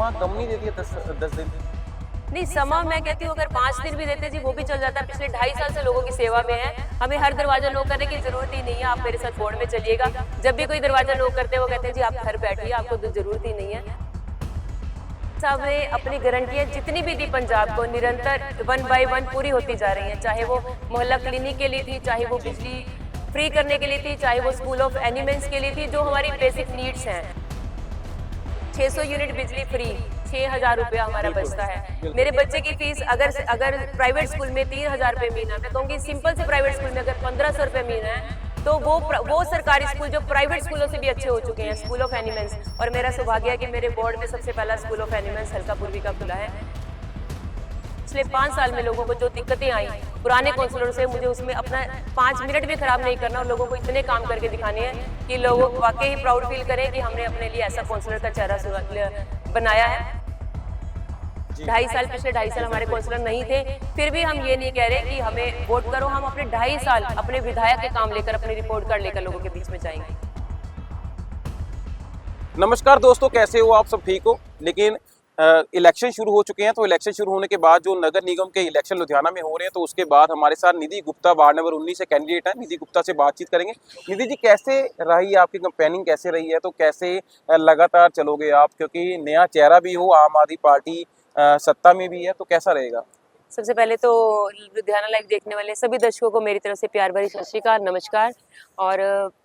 समा कम नहीं देती है 10 दिन? नहीं, समा मैं कहती हूँ अगर 5 दिन भी देते जी वो भी चल जाता है। पिछले 2.5 साल से लोगों की सेवा में है, हमें हर दरवाजा नॉक करने की जरूरत ही नहीं है। आप मेरे साथ बोर्ड में चलिएगा, जब भी कोई दरवाजा नॉक करते हैं वो कहते हैं जी आप घर बैठिए, आपको तो जरूरत ही नहीं है। साहब ने अपनी गारंटियां जितनी भी दी पंजाब को, निरंतर 1 बाय 1 पूरी होती जा रही हैं। चाहे वो मोहल्ला क्लिनिक के लिए थी, चाहे वो बिजली फ्री करने के लिए थी, चाहे वो स्कूल ऑफ एनिमेंट्स के लिए थी, जो हमारी बेसिक नीड्स हैं। 600 यूनिट बिजली फ्री, 6,000 रुपया हमारा बचता है। मेरे बच्चे की फीस अगर प्राइवेट स्कूल में 3,000 रुपये महीना, मैं कहूँगी सिंपल से प्राइवेट स्कूल में अगर 1,500 रुपये महीना है तो वो सरकारी स्कूल जो प्राइवेट स्कूलों से भी अच्छे हो चुके हैं, स्कूल ऑफ एनिमेंट्स। और मेरा सौभाग्य है कि मेरे बोर्ड में सबसे पहला स्कूल ऑफ एनिमेंट्स हल्का पूर्वी का खुला है। पिछले 5 साल में लोगों को जो दिक्कतें आई पुराने काउंसलरों से, मुझे उसमें अपना 5 मिनट भी खराब नहीं करना और लोगों को इतने काम करके दिखाने हैं कि लोग वाकई ही प्राउड फील करें कि हमने अपने लिए ऐसा काउंसलर का चेहरा बनाया है। 2.5 साल, पिछले 2.5 साल हमारे काउंसलर नहीं थे, फिर भी हम ये नहीं कह रहे कि हमें वोट करो। हम अपने 2.5 साल अपने विधायक के काम लेकर, अपनी रिपोर्ट कार्ड लेकर लोगों के बीच में जाएंगे। नमस्कार दोस्तों, कैसे हो आप सब? ठीक हो? लेकिन इलेक्शन शुरू हो चुके हैं, तो इलेक्शन शुरू होने के बाद जो नगर निगम के इलेक्शन लुधियाना में हो रहे हैं, तो उसके बाद हमारे साथ निधि गुप्ता वार्ड नंबर 19 से कैंडिडेट है। निधि गुप्ता से बातचीत करेंगे। निधि जी, कैसे रही आपकी कैंपेनिंग, कैसे रही है? तो कैसे लगातार चलोगे आप, क्योंकि नया चेहरा भी हो, आम आदमी पार्टी सत्ता में भी है, तो कैसा रहेगा? सबसे पहले तो लुधियाना लाइव देखने वाले सभी दर्शकों को मेरी तरफ से प्यार भरी सत श्री अकाल, नमस्कार। और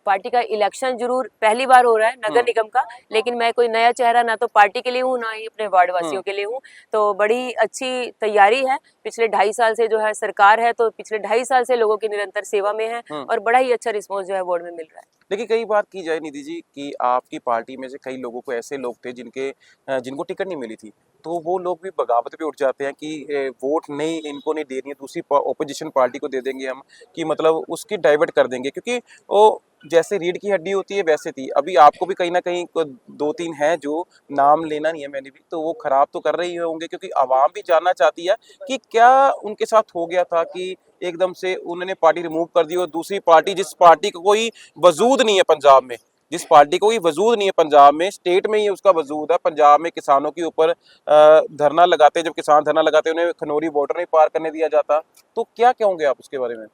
पार्टी का इलेक्शन जरूर पहली बार हो रहा है नगर निगम का, लेकिन मैं कोई नया चेहरा ना तो पार्टी के लिए हूँ, ना ही अपने वार्ड वासियों के लिए हूँ। तो बड़ी अच्छी तैयारी है। पिछले 2.5 साल से जो है सरकार है, तो पिछले 2.5 साल से लोगों की निरंतर सेवा में है और बड़ा ही अच्छा रिस्पॉन्स जो है वार्ड में मिल रहा है। देखिए, कई बात की जाए निधि जी कि आपकी पार्टी में से कई लोगों को, ऐसे लोग थे जिनको टिकट नहीं मिली थी, तो वो लोग भी बगावत पे उठ जाते हैं कि वोट नहीं, इनको नहीं देनी है, दूसरी ओपोजिशन पार्टी को दे देंगे हम, कि मतलब उसकी डाइवर्ट कर देंगे। क्योंकि वो जैसे रीढ़ की हड्डी होती है वैसे थी। अभी आपको भी कहीं ना कहीं 2-3 हैं जो, नाम लेना नहीं है मैंने भी, तो वो खराब तो कर रही होंगे, क्योंकि आवाम भी जानना चाहती है कि क्या उनके साथ हो गया था कि एकदम से उन्होंने पार्टी रिमूव कर दी और दूसरी पार्टी, जिस पार्टी को कोई वजूद नहीं है पंजाब में, जिस पार्टी को कोई वजूद नहीं है पंजाब में, स्टेट में ही उसका वजूद है। पंजाब में किसानों के ऊपर धरना लगाते, जब किसान धरना लगाते उन्हें खनौरी बॉर्डर नहीं पार करने दिया जाता, तो क्या कहोगे आप उसके बारे में?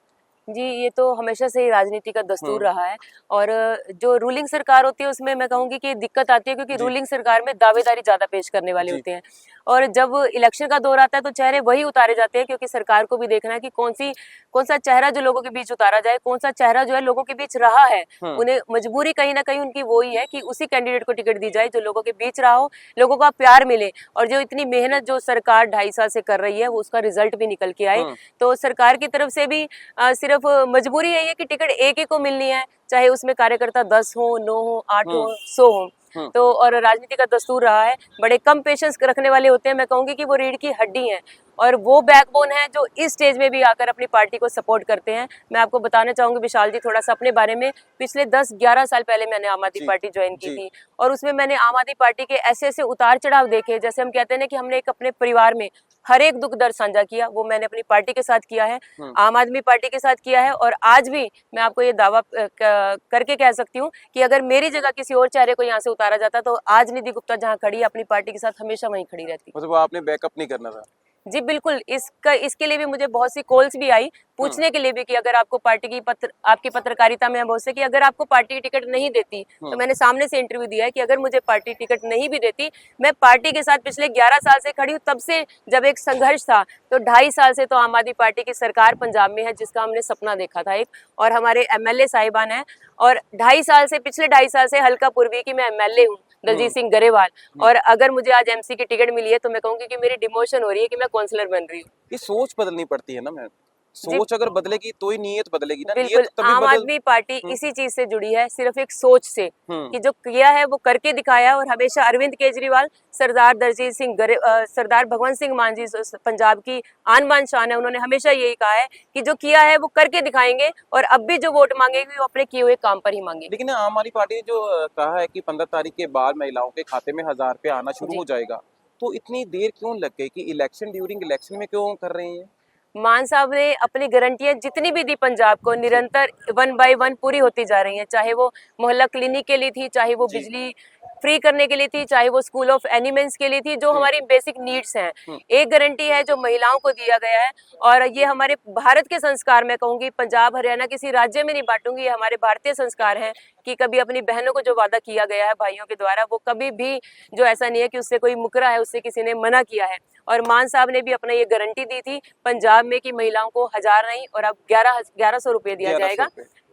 जी, ये तो हमेशा से ही राजनीति का दस्तूर रहा है। और जो रूलिंग सरकार होती है उसमें मैं कहूंगी कि दिक्कत आती है, क्योंकि रूलिंग सरकार में दावेदारी ज्यादा पेश करने वाले होते हैं। और जब इलेक्शन का दौर आता है तो चेहरे वही उतारे जाते हैं, क्योंकि सरकार को भी देखना है कि कौन सा चेहरा जो लोगों के बीच उतारा जाए, कौन सा चेहरा जो है लोगों के बीच रहा है। उन्हें मजबूरी कहीं ना कहीं उनकी वो ही है कि उसी कैंडिडेट को टिकट दी जाए जो लोगों के बीच रहा हो, लोगों का प्यार मिले, और जो इतनी मेहनत जो सरकार 2.5 साल से कर रही है वो उसका रिजल्ट भी निकल के आए। तो सरकार की तरफ से भी सिर्फ मजबूरी यही है कि टिकट एक ही को मिलनी है, चाहे उसमें कार्यकर्ता 10 हो, 9 हो, 8 हो, 100 हो। तो और राजनीति का दस्तूर रहा है, बड़े कम पेशेंस रखने वाले होते हैं। मैं कहूंगी कि वो रीढ़ की हड्डी हैं और वो बैकबोन है जो इस स्टेज में भी आकर अपनी पार्टी को सपोर्ट करते हैं। मैं आपको बताना चाहूंगी विशाल जी थोड़ा सा अपने बारे में। पिछले 10-11 साल पहले मैंने आम आदमी पार्टी ज्वाइन की थी, और उसमें मैंने आम आदमी पार्टी के ऐसे ऐसे उतार चढ़ाव देखे। जैसे हम कहते हैं ना कि हमने एक अपने परिवार में हर एक दुख दर्द साझा किया, वो मैंने अपनी पार्टी के साथ किया है, आम आदमी पार्टी के साथ किया है। और आज भी मैं आपको ये दावा करके कह सकती हूँ कि अगर मेरी जगह किसी और चेहरे को यहाँ से उतारा जाता तो आज निधि गुप्ता जहाँ खड़ी है अपनी पार्टी के साथ हमेशा वहीं खड़ी रहती। मतलब आपने बैकअप नहीं करना था? जी बिल्कुल, इसके लिए भी मुझे बहुत सी कॉल्स भी आई, पूछने के लिए भी कि अगर आपको पार्टी की आपकी पत्रकारिता में बहुत से कि अगर आपको पार्टी टिकट नहीं देती, तो मैंने सामने से इंटरव्यू दिया है कि अगर मुझे पार्टी टिकट नहीं भी देती, मैं पार्टी के साथ पिछले 11 साल से खड़ी हूँ। तब से जब एक संघर्ष था, तो 2.5 साल से तो आम आदमी पार्टी की सरकार पंजाब में है, जिसका हमने सपना देखा था एक, और हमारे MLA साहिबान है। और 2.5 साल से, पिछले 2.5 साल से हल्का पूर्वी की मैं MLA हूँ, दलजीत सिंह गरेवाल। और अगर मुझे आज MC की टिकट मिली है तो मैं कहूंगी कि मेरी डिमोशन हो रही है कि मैं काउंसलर बन रही हूँ। ये सोच बदलनी पड़ती है ना मैम, सोच अगर बदलेगी तो ही नीयत बदलेगी ना। बिल्कुल, नीयत तभी आम आदमी पार्टी इसी चीज से जुड़ी है, सिर्फ एक सोच से कि जो किया है वो करके दिखाया। और हमेशा अरविंद केजरीवाल, सरदार दलजीत सिंह सरदार भगवंत सिंह मान जी पंजाब की आन बान शान है, उन्होंने हमेशा यही कहा है कि जो किया है वो करके दिखाएंगे, और अब भी जो वोट मांगेगी वो अपने किए हुए काम पर ही मांगेगी। लेकिन आम आदमी पार्टी ने जो कहा है कि 15 तारीख के बाद महिलाओं के खाते में 1000 रुपये आना शुरू हो जाएगा, तो इतनी देर क्यों लग गई? कि इलेक्शन ड्यूरिंग इलेक्शन में क्यों कर रहे हैं? मान साहब ने अपनी गारंटियां जितनी भी दी पंजाब को, निरंतर 1 बाय 1 पूरी होती जा रही हैं। चाहे वो मोहल्ला क्लिनिक के लिए थी, चाहे वो बिजली फ्री करने के लिए थी, चाहे वो स्कूल ऑफ एनिमेंट्स के लिए थी, जो हमारी बेसिक नीड्स हैं। एक गारंटी है जो महिलाओं को दिया गया है, और ये हमारे भारत के संस्कार, मैं कहूंगी पंजाब हरियाणा किसी राज्य में नहीं बांटूंगी, ये हमारे भारतीय संस्कार हैं कि कभी अपनी बहनों को जो वादा किया गया है भाइयों के द्वारा, वो कभी भी जो ऐसा नहीं है कि उससे कोई मुकरा है, उससे किसी ने मना किया है। और मान साहब ने भी अपना ये गारंटी दी थी पंजाब में कि महिलाओं को 1000 नहीं और अब 1100 रुपये दिया जाएगा।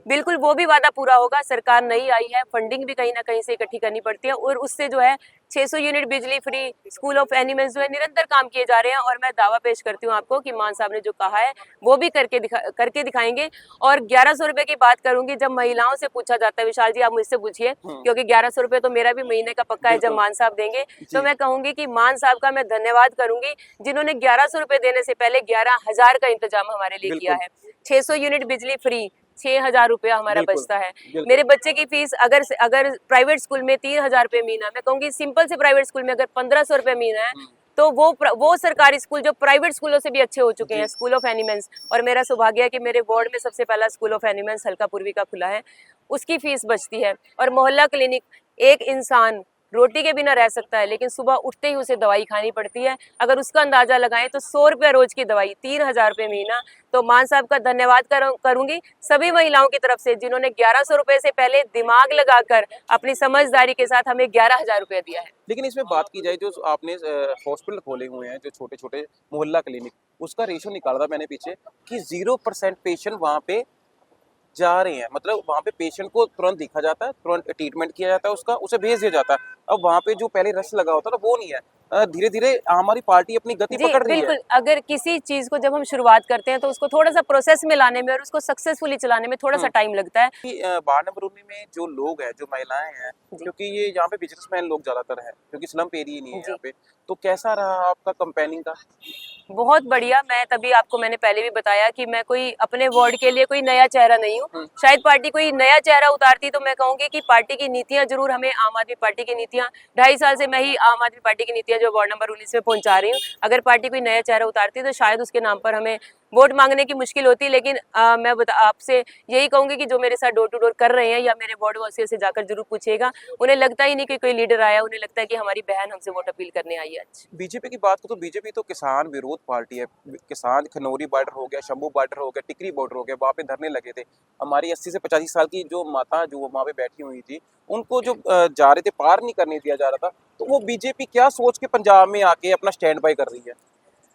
बिल्कुल वो भी वादा पूरा होगा। सरकार नई आई है, फंडिंग भी कहीं ना कहीं से इकट्ठी करनी पड़ती है, और उससे जो है 600 यूनिट बिजली फ्री, स्कूल ऑफ एनिमल्स जो है निरंतर काम किए जा रहे हैं। और मैं दावा पेश करती हूँ आपको कि मान साहब ने जो कहा है वो भी करके दिखाएंगे। और 1100 रुपए की बात करूंगी, जब महिलाओं से पूछा जाता है, विशाल जी आप मुझसे पूछिए, क्योंकि 1100 रुपए तो मेरा भी महीने का पक्का है जब मान साहब देंगे, तो मैं कहूंगी कि मान साहब का मैं धन्यवाद करूंगी जिन्होंने 1100 रुपए देने से पहले 11,000 का इंतजाम हमारे लिए किया है। 600 यूनिट बिजली फ्री, 6000 रुपया हमारा बचता है। मेरे बच्चे की फीस अगर प्राइवेट स्कूल में 3000 रुपये महीना, मैं कहूंगी सिंपल से प्राइवेट स्कूल में अगर 1500 रुपये महीना है, तो वो सरकारी स्कूल जो प्राइवेट स्कूलों से भी अच्छे हो चुके हैं, स्कूल ऑफ एनिमल्स। और मेरा सौभाग्य है कि मेरे वार्ड में सबसे पहला स्कूल ऑफ एनिमल्स हल्का पूर्वी का खुला है, उसकी फीस बचती है। और मोहल्ला क्लिनिक, एक इंसान रोटी के बिना रह सकता है, लेकिन सुबह उठते ही उसे दवाई खानी पड़ती है। अगर उसका अंदाजा लगाएं तो 100 रुपये रोज की दवाई, 3000 रुपये महीना। तो मान साहब का धन्यवाद करूंगी सभी महिलाओं की तरफ से जिन्होंने 1100 रुपये से पहले दिमाग लगाकर अपनी समझदारी के साथ हमें 11,000 रुपये दिया है। लेकिन इसमें बात की जाए, जो आपने हॉस्पिटल खोले हुए हैं, जो छोटे छोटे मोहल्ला क्लिनिक, उसका रेशो निकाला था मैंने पीछे कि 0% पेशेंट वहाँ पे जा रहे हैं। मतलब वहाँ पे पेशेंट को तुरंत देखा जाता है, तुरंत ट्रीटमेंट किया जाता है, उसका उसे भेज दिया जाता है। अब वहाँ पे जो पहले रश लगा होता था वो नहीं है। धीरे धीरे हमारी पार्टी अपनी गति जी पकड़ रही है। बिल्कुल, अगर किसी चीज को जब हम शुरुआत करते हैं तो उसको थोड़ा सा प्रोसेस में लाने में और उसको सक्सेसफुली चलाने में थोड़ा सा टाइम लगता है। कि वार्ड नंबर 19 में जो लोग हैं, जो महिलाएं हैं, क्योंकि ये यहाँ पे बिजनेसमैन लोग ज्यादातर हैं, क्योंकि स्लम एरिया नहीं है यहाँ पे, तो कैसा रहा आपका कंपेनिंग का? बहुत बढ़िया। मैं तभी आपको मैंने पहले भी बताया कि मैं कोई अपने वार्ड के लिए कोई नया चेहरा नहीं हूँ। शायद पार्टी कोई नया चेहरा उतारती तो मैं कहूंगी कि पार्टी की नीतियां जरूर हमें, आम आदमी पार्टी की नीतियां 2.5 साल से मैं ही आम आदमी पार्टी की नीतियां जो वार्ड नंबर 19 में पहुंचा रही हूँ। अगर पार्टी कोई नया चेहरा उतारती तो शायद उसके नाम पर हमें वोट मांगने की मुश्किल होती। लेकिन मैं आपसे यही कहूंगी कि जो मेरे साथ डोर टू डोर कर रहे हैं या मेरे वार्ड वासियों से जाकर जरूर पूछिएगा, उन्हें लगता ही नहीं कि कोई लीडर आया, उन्हें लगता है कि हमारी बहन हमसे वोट अपील करने आई है। आज बीजेपी की बात करो तो बीजेपी तो किसान विरोध पार्टी है। किसान, खनौरी बॉर्डर हो गया, शंभू बॉर्डर हो गया, टिकरी बॉर्डर हो गया, वहाँ पे धरने लगे थे। हमारी 80 से 85 साल की जो माता जो वहाँ पे बैठी हुई थी, उनको जो जा रहे थे, पार नहीं करने दिया जा रहा था, तो वो बीजेपी क्या सोच के पंजाब में आके अपना स्टैंड बाय कर रही है?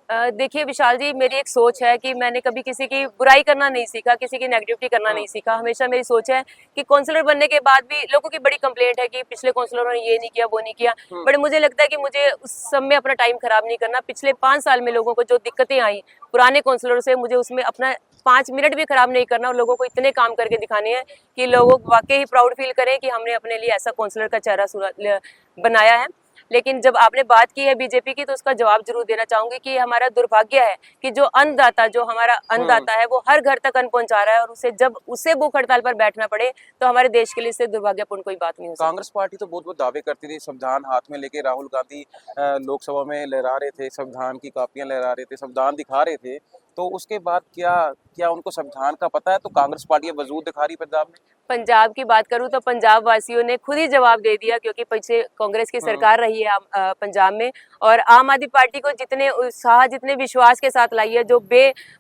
देखिए विशाल जी, मेरी एक सोच है कि मैंने कभी किसी की बुराई करना नहीं सीखा, किसी की नेगेटिविटी करना नहीं सीखा। हमेशा मेरी सोच है कि काउंसलर बनने के बाद भी लोगों की बड़ी कंप्लेंट है कि पिछले काउंसलरों ने ये नहीं किया, वो नहीं किया, बट मुझे लगता है कि मुझे उस सब में अपना टाइम खराब नहीं करना। पिछले 5 साल में लोगों को जो दिक्कतें आई पुराने काउंसलरों से, मुझे उसमें अपना 5 मिनट भी खराब नहीं करना और लोगों को इतने काम करके दिखाने हैं कि लोग वाकई ही प्राउड फील करें कि हमने अपने लिए ऐसा काउंसलर का चेहरा बनाया है। लेकिन जब आपने बात की है बीजेपी की, तो उसका जवाब जरूर देना चाहूंगी कि हमारा दुर्भाग्य है कि जो अन्नदाता, जो हमारा अन्नदाता है, वो हर घर तक अन्न पहुंचा रहा है, और उसे जब उसे भूख हड़ताल पर बैठना पड़े तो हमारे देश के लिए इससे दुर्भाग्यपूर्ण कोई बात नहीं हो सकती। कांग्रेस पार्टी तो बहुत बहुत दावे करती थी, संविधान हाथ में लेके राहुल गांधी लोकसभा में लहरा रहे थे, संविधान की कापियां लहरा रहे थे, संविधान दिखा रहे थे, तो उसके बाद क्या क्या उनको संविधान का पता है? तो कांग्रेस पार्टी वजूद दिखा रही पंजाब में। पंजाब की बात करूं तो पंजाब वासियों ने खुद ही जवाब दे दिया, क्योंकि पीछे कांग्रेस की सरकार रही है पंजाब में, और आम आदमी पार्टी को जितने उत्साह, जितने विश्वास के साथ लाई है, जो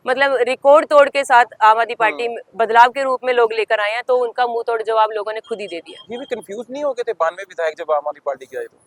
मतलब रिकॉर्ड तोड़ के साथ आम आदमी पार्टी बदलाव के रूप में लोग लेकर आए हैं, तो उनका मुंह तोड़ जवाब लोगों ने खुद ही दे दिया। ये भी कंफ्यूज नहीं हो गए थे 92 विधायक जब आम आदमी पार्टी के आए? तो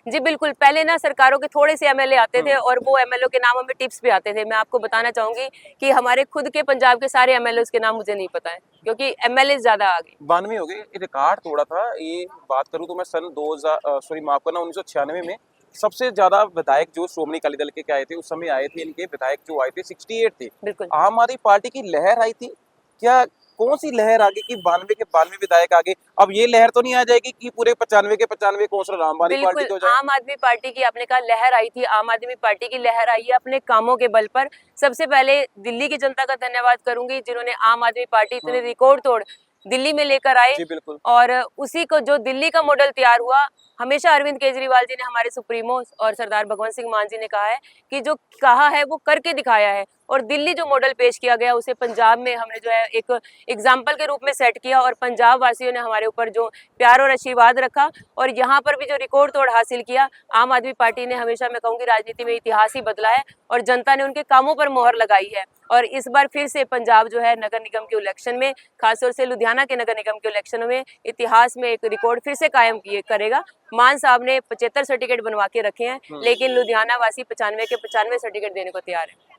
जी बिल्कुल, पहले ना सरकारों के थोड़े से एमएलए आते थे और वो एमएलए के नाम हमें टिप्स भी आते थे। मैं आपको बताना चाहूंगी कि हमारे खुद के पंजाब के सारे एमएलए के नाम मुझे नहीं पता है, क्योंकि एमएलए ज्यादा आ गए। 92 हो गए, रिकॉर्ड तोड़ा था। ये बात करूं तो मैं सन 2000 सॉरी माफ करना 1996 में सबसे ज्यादा विधायक जो श्रोमणी अकाली दल के आए थे, उस समय आए थे इनके विधायक जो आए थे 68 थे। बिल्कुल, आम आदमी पार्टी की लहर आई थी क्या? कौन सी लहर आ गई कि 92 के 92 विधायक आगे? अब ये लहर तो नहीं आ जाएगी कि पूरे 95 के 95 काउंसलर आम आदमी पार्टी के हो जाए? आम आदमी पार्टी की आपने कहा लहर आई थी, आम आदमी पार्टी की लहर आई है अपने कामों के बल पर। सबसे पहले दिल्ली की जनता का धन्यवाद करूंगी, जिन्होंने आम आदमी पार्टी इतने रिकॉर्ड तोड़ दिल्ली में लेकर आए। जी बिल्कुल। और उसी को जो दिल्ली का मॉडल तैयार हुआ, हमेशा अरविंद केजरीवाल जी ने, हमारे सुप्रीमो और सरदार भगवंत सिंह मान जी ने कहा है कि जो कहा है वो करके दिखाया है। और दिल्ली जो मॉडल पेश किया गया उसे पंजाब में हमने जो है एक एग्जाम्पल के रूप में सेट किया, और पंजाब वासियों ने हमारे ऊपर जो प्यार और आशीर्वाद रखा और यहाँ पर भी जो रिकॉर्ड तोड़ हासिल किया। आम आदमी पार्टी ने हमेशा, मैं कहूँगी, राजनीति में इतिहास ही बदला है और जनता ने उनके कामों पर मोहर लगाई है। और इस बार फिर से पंजाब जो है नगर निगम के इलेक्शन में, खासतौर से लुधियाना के नगर निगम के इलेक्शन में, इतिहास में एक रिकॉर्ड फिर से कायम करेगा। मान साहब ने 75 सर्टिफिकेट बनवा के रखे हैं, लेकिन लुधियाना वासी 95 के 95 सर्टिफिकेट देने को तैयार है।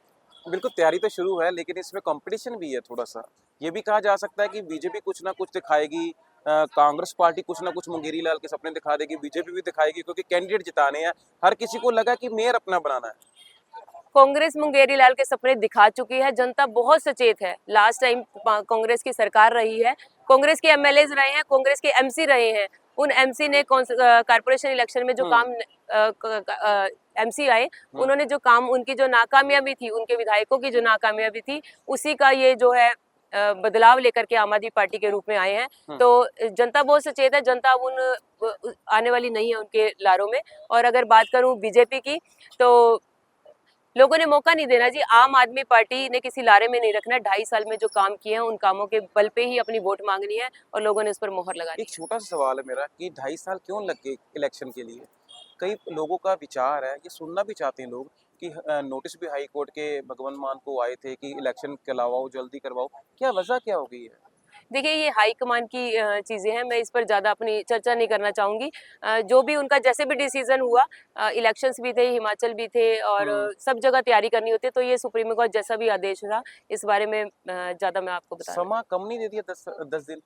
बिल्कुल, तैयारी तो शुरू है, लेकिन इसमें कंपटीशन भी है थोड़ा सा। ये भी कहा जा सकता है कि बीजेपी कुछ ना कुछ दिखाएगी, कांग्रेस पार्टी कुछ ना कुछ मुंगेरी लाल के सपने दिखा देगी, बीजेपी भी दिखाएगी, क्योंकि कैंडिडेट जिताने हैं। हर किसी को लगा कि मेयर अपना बनाना है। कांग्रेस मुंगेरी लाल के सपने दिखा चुकी है, जनता बहुत सचेत है। लास्ट टाइम कांग्रेस की सरकार रही है, कांग्रेस के एमएलएज रहे हैं, कांग्रेस के एमसी रहे हैं। उन एमसी ने कारपोरेशन इलेक्शन में जो काम एमसी आए, उन्होंने जो काम, उनकी जो नाकामयाबी थी, उनके विधायकों की जो नाकामयाबी थी, उसी का ये जो है बदलाव लेकर के आम आदमी पार्टी के रूप में आए हैं। तो जनता बहुत सचेत है, जनता उन आने वाली नहीं है उनके लारों में। और अगर बात करूं बीजेपी की, तो लोगों ने मौका नहीं देना जी। आम आदमी पार्टी ने किसी लारे में नहीं रखना। 2.5 साल में जो काम किए हैं, उन कामों के बल पे ही अपनी वोट मांगनी है और लोगों ने उस पर मोहर लगानी। एक छोटा सा सवाल है मेरा कि 2.5 साल क्यों लग गए इलेक्शन के लिए? कई लोगों का विचार है, ये सुनना भी चाहते हैं लोग, कि नोटिस भी हाई कोर्ट के भगवंत मान को आए थे कि इलेक्शन करवाओ, जल्दी करवाओ। क्या वजह क्या हो गई है? देखिए, ये हाईकमान की चीज़ें हैं, मैं इस पर ज़्यादा अपनी चर्चा नहीं करना चाहूँगी। जो भी उनका जैसे भी डिसीजन हुआ, इलेक्शंस भी थे, हिमाचल भी थे, और सब जगह तैयारी करनी होती है, तो ये सुप्रीम कोर्ट जैसा भी आदेश था, इस बारे में ज़्यादा मैं आपको बता समा कम नहीं दे दिया 10 दिन?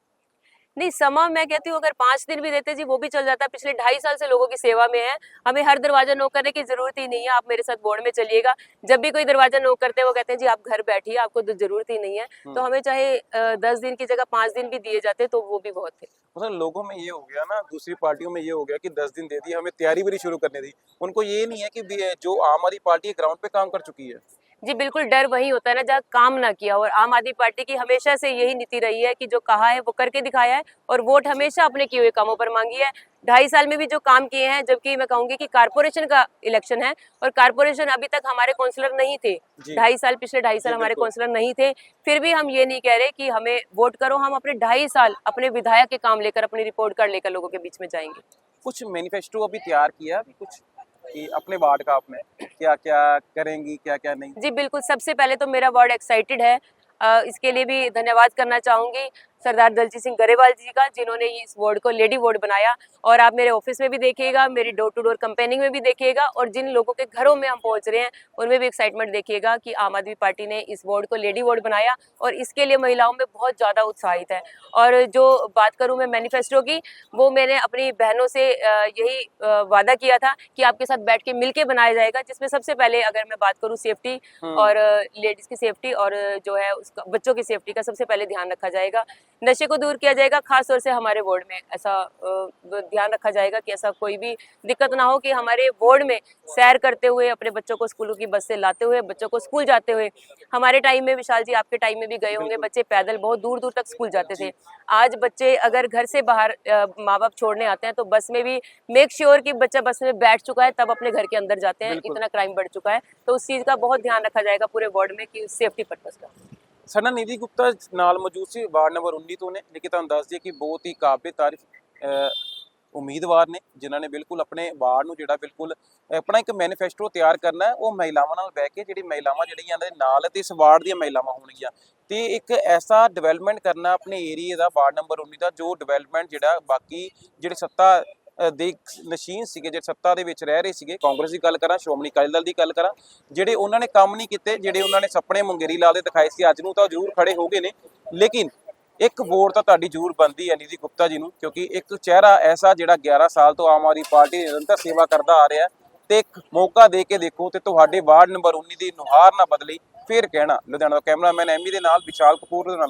नहीं, समा मैं कहती हूँ अगर 5 दिन भी देते जी, वो भी चल जाता। पिछले 2.5 साल से लोगों की सेवा में है, हमें हर दरवाजा नॉक करने की जरूरत ही नहीं है। आप मेरे साथ बोर्ड में चलिएगा, जब भी कोई दरवाजा नॉक करते हैं वो कहते हैं जी आप घर बैठिए, आपको तो जरूरत ही नहीं है। तो हमें चाहे 10 दिन की जगह 5 दिन भी दिए जाते तो वो भी बहुत थे। मतलब लोगों में ये हो गया ना, दूसरी पार्टियों में ये हो गया कि 10 दिन दे दिए, हमें तैयारी भी नहीं शुरू करने दी। उनको ये नहीं है कि जो आम आदमी पार्टी ग्राउंड पे काम कर चुकी है। जी बिल्कुल, डर वही होता है ना जहाँ काम ना किया। और आम आदमी पार्टी की हमेशा से यही नीति रही है कि जो कहा है वो करके दिखाया है, और वोट हमेशा अपने किए हुए कामों पर मांगी है। 2.5 साल में भी जो काम किए हैं, जबकि मैं कहूंगी कि कारपोरेशन का इलेक्शन है और कारपोरेशन अभी तक हमारे काउंसलर नहीं थे। 2.5 साल, पिछले 2.5 साल हमारे काउंसलर नहीं थे। फिर भी हम ये नहीं कह रहे कि हमें वोट करो, हम अपने 2.5 साल अपने विधायक के काम लेकर, अपनी रिपोर्ट कार्ड लेकर लोगों के बीच में जाएंगे। कुछ मैनिफेस्टो अभी तैयार किया अभी कुछ, कि अपने वार्ड का आपने क्या क्या करेंगी, क्या क्या नहीं? जी बिल्कुल, सबसे पहले तो मेरा वार्ड एक्साइटेड है। इसके लिए भी धन्यवाद करना चाहूंगी सरदार दलजीत सिंह गरेवाल जी का, जिन्होंने इस वार्ड को लेडी वार्ड बनाया। और आप मेरे ऑफिस में भी देखिएगा, मेरी डोर टू डोर कैंपेनिंग में भी देखिएगा, और जिन लोगों के घरों में हम पहुंच रहे हैं उनमें भी एक्साइटमेंट देखिएगा कि आम आदमी पार्टी ने इस वार्ड को लेडी वार्ड बनाया, और इसके लिए महिलाओं में बहुत ज़्यादा उत्साहित है। और जो बात करूँ मैं मैनिफेस्टो की, वो मैंने अपनी बहनों से यही वादा किया था कि आपके साथ बैठ के मिल के बनाया जाएगा, जिसमें सबसे पहले अगर मैं बात करूँ सेफ्टी और लेडीज़ की सेफ्टी और जो है उसका बच्चों की सेफ्टी का सबसे पहले ध्यान रखा जाएगा। नशे को दूर किया जाएगा, खास तौर से हमारे वार्ड में ऐसा ध्यान रखा जाएगा कि ऐसा कोई भी दिक्कत ना हो कि हमारे वार्ड में सैर करते हुए, अपने बच्चों को स्कूलों की बस से लाते हुए, बच्चों को स्कूल जाते हुए, हमारे टाइम में, विशाल जी आपके टाइम में भी गए होंगे, बच्चे पैदल बहुत दूर दूर तक स्कूल जाते थे। आज बच्चे अगर घर से बाहर माँ बाप छोड़ने आते हैं तो बस में भी मेक श्योर कि बच्चा बस में बैठ चुका है तब अपने घर के अंदर जाते हैं। इतना क्राइम बढ़ चुका है, तो उस चीज़ का बहुत ध्यान रखा जाएगा पूरे वार्ड में कि सेफ्टी पर्पज का। साडा निधि गुप्ता नाल मौजूद सी वार्ड नंबर 19 तो ने, लेकिन तुहानूं दस दिए कि बहुत ही काबिल तारीफ उम्मीदवार ने, जिन्हां ने बिल्कुल अपने वार्ड नूं जिहड़ा बिल्कुल अपना एक मैनीफेस्टो तैयार करना है। वो महिलावां नाल बैठ के जिहड़ी महिलावां जिहड़ियां दे नाल ते इस वार्ड दी महिलावां होणगियां ते एक ऐसा डिवेलपमेंट करना अपने एरिए दा, वार्ड नंबर 19 दा, जो डिवेलपमेंट जिहड़ा बाकी जिहड़े सत्ता ਦੇ ਨਸ਼ੀਨ ਸੀਗੇ, ਜਿਹੜੇ ਸੱਤਾ ਦੇ ਵਿੱਚ ਰਹਿ ਰਹੇ ਸੀਗੇ, ਕਾਂਗਰਸ ਦੀ ਗੱਲ ਕਰਾਂ, ਸ਼੍ਰੋਮਣੀ ਅਕਾਲੀ ਦਲ ਦੀ ਗੱਲ ਕਰਾਂ, ਜਿਹੜੇ ਉਹਨਾਂ ਨੇ ਕੰਮ ਨਹੀਂ ਕੀਤੇ, ਜਿਹੜੇ ਉਹਨਾਂ ਨੇ ਸੁਪਨੇ ਮੁੰਗੇਰੀ ਲਾਲ ਦੇ ਦਿਖਾਏ ਸੀ, ਅੱਜ ਨੂੰ ਤਾਂ ਜ਼ਰੂਰ ਖੜੇ ਹੋ ਗਏ ਨੇ, ਲੇਕਿਨ ਇੱਕ ਵੋਟ ਤਾਂ ਤੁਹਾਡੀ ਜ਼ਰੂਰ ਬਣਦੀ ਹੈ ਨਿਧੀ ਗੁਪਤਾ ਜੀ ਨੂੰ, ਕਿਉਂਕਿ ਇੱਕ ਚਿਹਰਾ ਐਸਾ ਜਿਹੜਾ 11 ਸਾਲ ਤੋਂ ਆਮ ਆਦਮੀ ਪਾਰਟੀ ਦੀ ਨਿਰੰਤਰ ਸੇਵਾ ਕਰਦਾ ਆ ਰਿਹਾ, ਤੇ ਇੱਕ ਮੌਕਾ ਦੇ ਕੇ ਦੇਖੋ ਤੇ ਤੁਹਾਡੇ ਵਾਰਡ ਨੰਬਰ 19 ਦੀ ਨੁਹਾਰ ਨਾ ਬਦਲੀ, ਫਿਰ ਕਹਿਣਾ। ਲੁਧਿਆਣਾ ਦਾ ਕੈਮਰਾਮੈਨ ਐਮੀ ਦੇ ਨਾਲ ਵਿਸ਼ਾਲ ਕਪੂਰ ਦੇ ਨਾਲ।